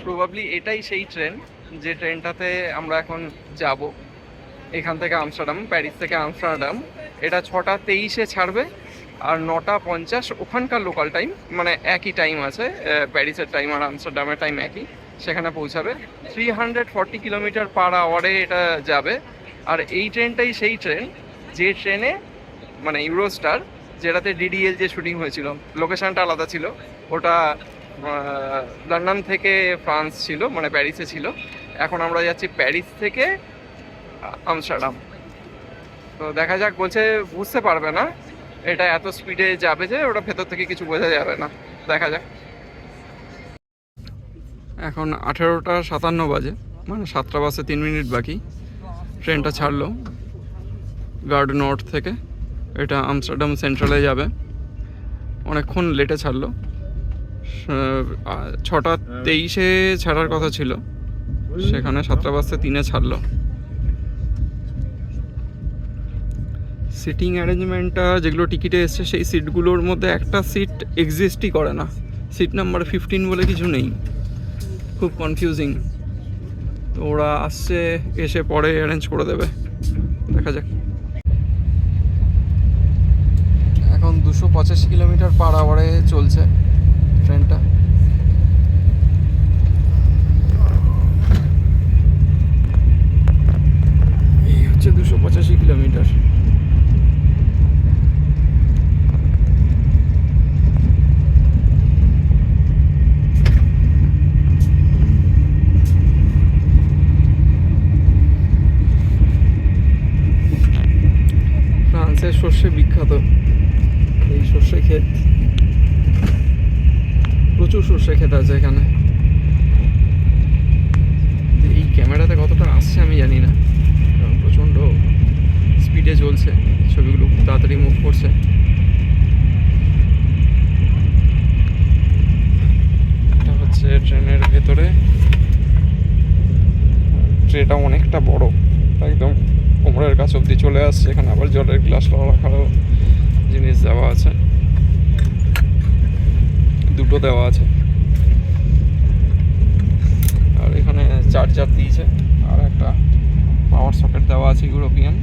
Probably এটাই সেই train যে ট্রেনটাতে আমরা এখন যাব এখান থেকে আমস্টারডাম, প্যারিস থেকে আমস্টারডাম। এটা 6:23-এ ছাড়বে আর 9:50 ওখানকার লোকাল টাইম, মানে একই টাইম আছে, প্যারিসের টাইম আর আমস্টারডামের টাইম একই, সেখানে পৌঁছাবে। 340 কিলোমিটার পার আওয়ারে এটা যাবে। আর এই ট্রেনটাই সেই ট্রেন যে ট্রেনে মানে ইউরোস্টার, যেটাতে ডিডিএল যে শুটিং হয়েছিল, লোকেশনটা আলাদা ছিল, ওটা লন্ডন থেকে ফ্রান্স ছিল, মানে প্যারিসে ছিল। এখন আমরা যাচ্ছি প্যারিস থেকে আমস্টারডাম। তো দেখা যাক, বলছে বুঝতে পারবে না, এটা এত স্পিডে যাবে যে ওটা ভেতর থেকে কিছু বোঝা যাবে না। দেখা যাক। এখন 18:57 বাজে, মানে 7টা বাজে 3 মিনিট বাকি। ট্রেনটা ছাড়লো গার্ড নর্থ থেকে, এটা আমস্টারডাম সেন্ট্রালে যাবে। অনেকক্ষণ লেটে ছাড়লো, 6:23-এ ছাড়ার কথা ছিল, সেখানে 7:03 ছাড়লো। সিটিং অ্যারেঞ্জমেন্টটা যেগুলো টিকিটে এসছে সেই সিটগুলোর মধ্যে একটা সিট এক্সিস্টই করে না, সিট নাম্বার 15 বলে কিছু নেই, খুব কনফিউজিং। তো ওরা আসছে, এসে পরে অ্যারেঞ্জ করে দেবে, দেখা যাক। এখন 285 কিলোমিটার পার আওয়ারে চলছে ট্রেনটা। এই হচ্ছে 285 কিলোমিটার। ফ্রান্সের সর্ষে বিখ্যাত, এই সর্ষে ক্ষেত, প্রচুর সর্ষে ক্ষেত আছে এখানে। এই ক্যামেরাতে কতটা আসছে আমি জানি না, কারণ প্রচণ্ড স্পিডে চলছে, ছবিগুলো খুব তাড়াতাড়ি মুভ করছে। এটা হচ্ছে ট্রেনের ভেতরে, ট্রেনটা অনেকটা বড়, একদম কোমরের কাছ অব্দি চলে আসছে। এখানে আবার জলের গ্লাস রাখারও জিনিস দেওয়া আছে, দুটো দেওয়া আছে। আর এখানে চার্জার দিয়েছে, আর একটা পাওয়ার সকেট দেওয়া আছে ইউরোপিয়ান।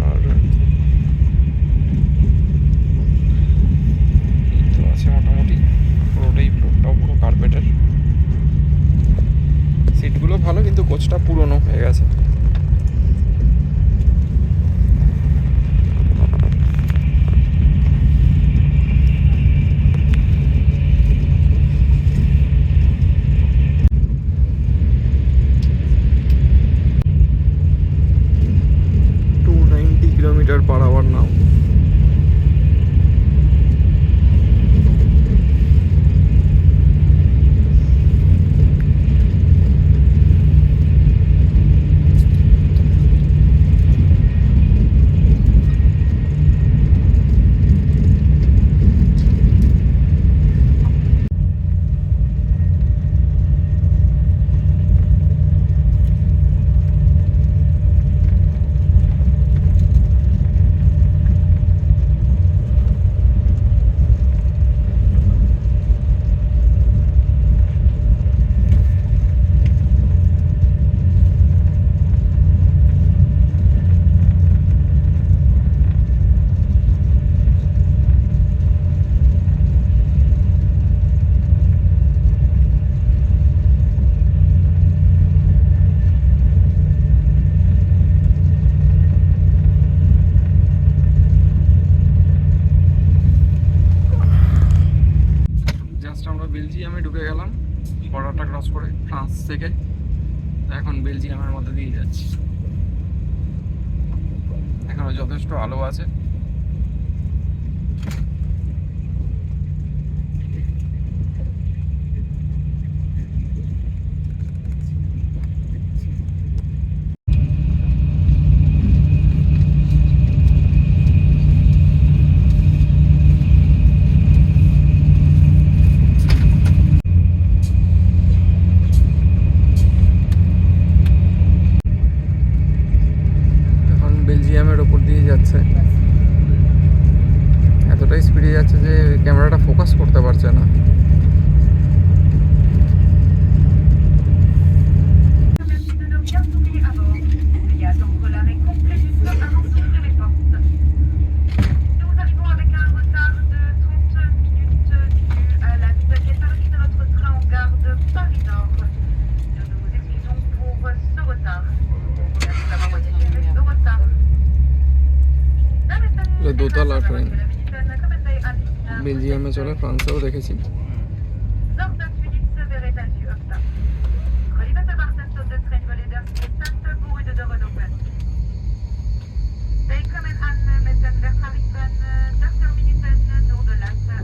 আর তো আছে মোটামুটি, পুরোটাই পুরো কার্পেটের। সিটগুলো ভালো, কিন্তু কোচটা পুরনো হয়ে গেছে। কিলোমিটার পার আওয়ার নাও। বেলজিয়ামে ঢুকে গেলাম বর্ডারটা ক্রস করে ফ্রান্স থেকে। এখন বেলজিয়ামের মধ্যে দিয়ে যাচ্ছি। এখানে যথেষ্ট আলো আছে। বেলজিয়ামের ওপর দিয়ে যাচ্ছে। পারছে না। দোতলা ট্রেন, বেলজিয়ামে চলে, ফ্রান্সেও দেখেছি।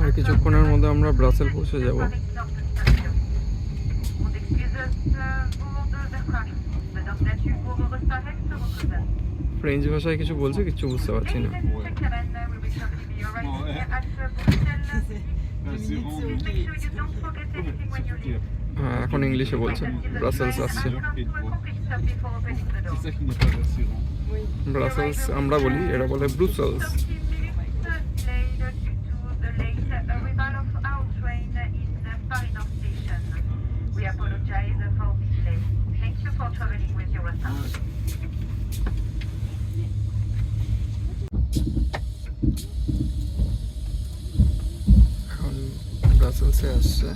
আর কিছুক্ষণের মধ্যে আমরা ব্রাসেল পৌঁছে যাব। ফ্রেঞ্চ ভাষায় কিছু বলছে, কিছু বুঝতে পারছি না। হ্যাঁ, এখন ইংলিশে বলছে। ব্রাসেলস আসছে। ব্রাসেলস আমরা বলি, এরা বলে ব্রুসেলস। এখন ব্রাসেলসে আসছে।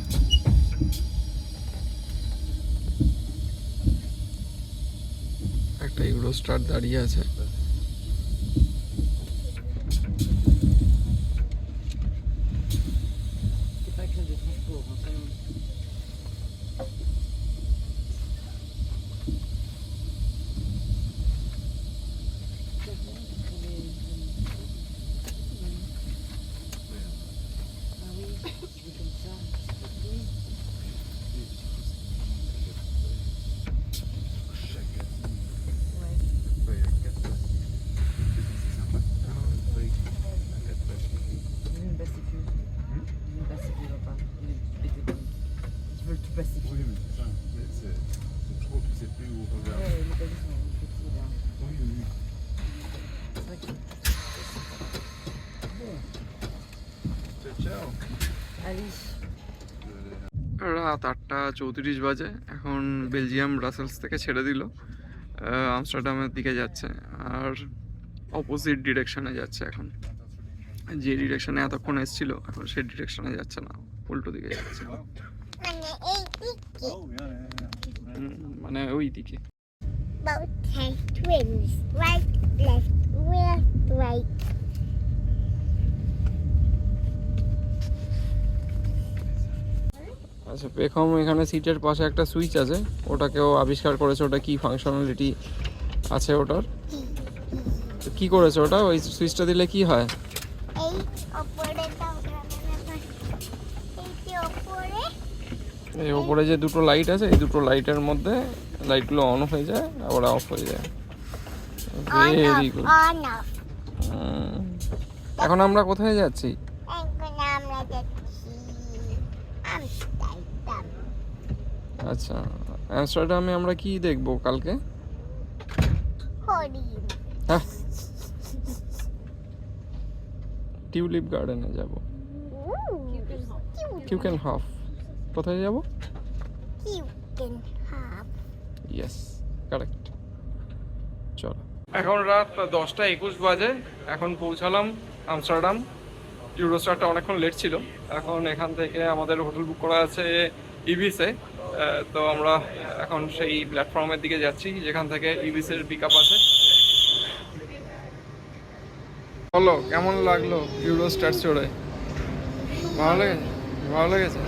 একটা ইউরোস্টার দাঁড়িয়ে আছে। রাত 8:34 বাজে। এখন বেলজিয়াম ব্রাসেলস থেকে ছেড়ে দিল, আমস্টারডামের দিকে যাচ্ছে। আর অপোজিট ডিরেকশনে যাচ্ছে এখন। যে ডিরেকশনে এতক্ষণ এসেছিল এখন সেই ডিরেকশনে যাচ্ছে না, উল্টো দিকে যাচ্ছে। মানে ওই দিকে। আচ্ছা, পেখম এখানে সিটের পাশে একটা সুইচ আছে, ওটাকেও আবিষ্কার করেছে। ওটা কি ফাংশনালিটি আছে ওটার? কি করেছে ওটা? ওই সুইচটা দিলে কি হয়? এই ওপরে যে দুটো লাইট আছে, এই দুটো লাইটের মধ্যে লাইটগুলো অন হয়ে যায়, আবার অফ হয়ে যায়। Very good. এখন আমরা কোথায় যাচ্ছি? আচ্ছা, আমস্টারডামে আমরা কি দেখবো কালকে? হ্যাঁ, টিউলিপ গার্ডেনে যাব। কিউকেনহফ। কোথায় যাব? Yes, correct. চলো, এখন রাত 10:21 বাজে। এখন পৌঁছালাম আমস্টারডাম। ইউরোস্টারটা অনেকক্ষণ লেট ছিল। এখন এখান থেকে আমাদের হোটেল বুক করা আছে ইবিসে। তো আমরা এখন সেই প্ল্যাটফর্মের দিকে যাচ্ছি যেখান থেকে ইবিসের পিক আপ আছে। বলো, কেমন লাগলো ইউরোস্টার চড়ে? ভালো লেগেছে? ভালো লেগেছে?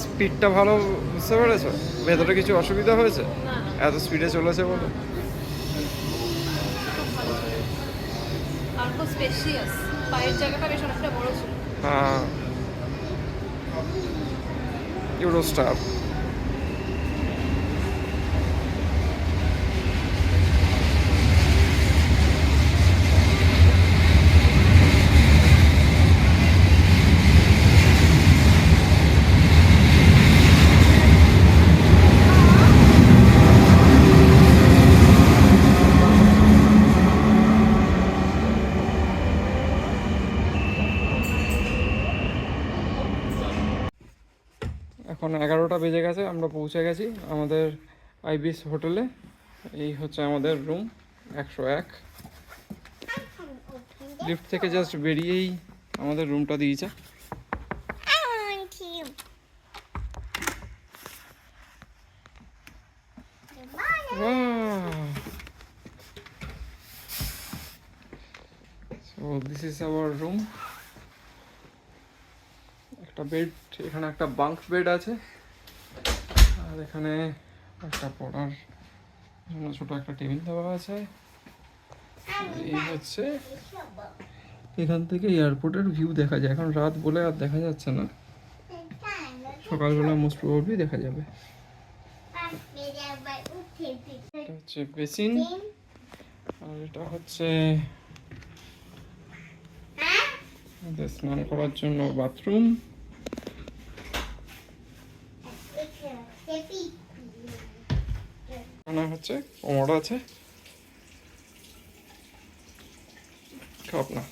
স্পিডটা ভালো বুঝতে পেরেছো? ভেতরে কিছু অসুবিধা হয়েছে এত স্পিডে চলেছে বলে? হ্যাঁ, ইউরোস্টার। এখন 11টা বেজে গেছে, আমরা পৌঁছে গেছি আমাদের আইবিস হোটেলে। এই হচ্ছে আমাদের রুম 101। লিফট থেকে জাস্ট বেরিয়েই আমাদের রুমটা দিয়েছে। So this is our room. একটা বেড, এখানে একটা বাঙ্ক বেড আছে, আর এখানে একটা পড়ার জন্য ছোট একটা টেবিল দেওয়া আছে। এই হচ্ছে এখান থেকে এয়ারপোর্টের ভিউ দেখা যায়। এখন রাত বলে আর দেখা যাচ্ছে না, সকালবেলা মোস্ট প্রবাবলি দেখা যাবে। এটা হচ্ছে বেসিন, আর এটা হচ্ছে স্নান করার জন্য বাথরুম। এখানে হচ্ছে কোমর আছে, খাপ না।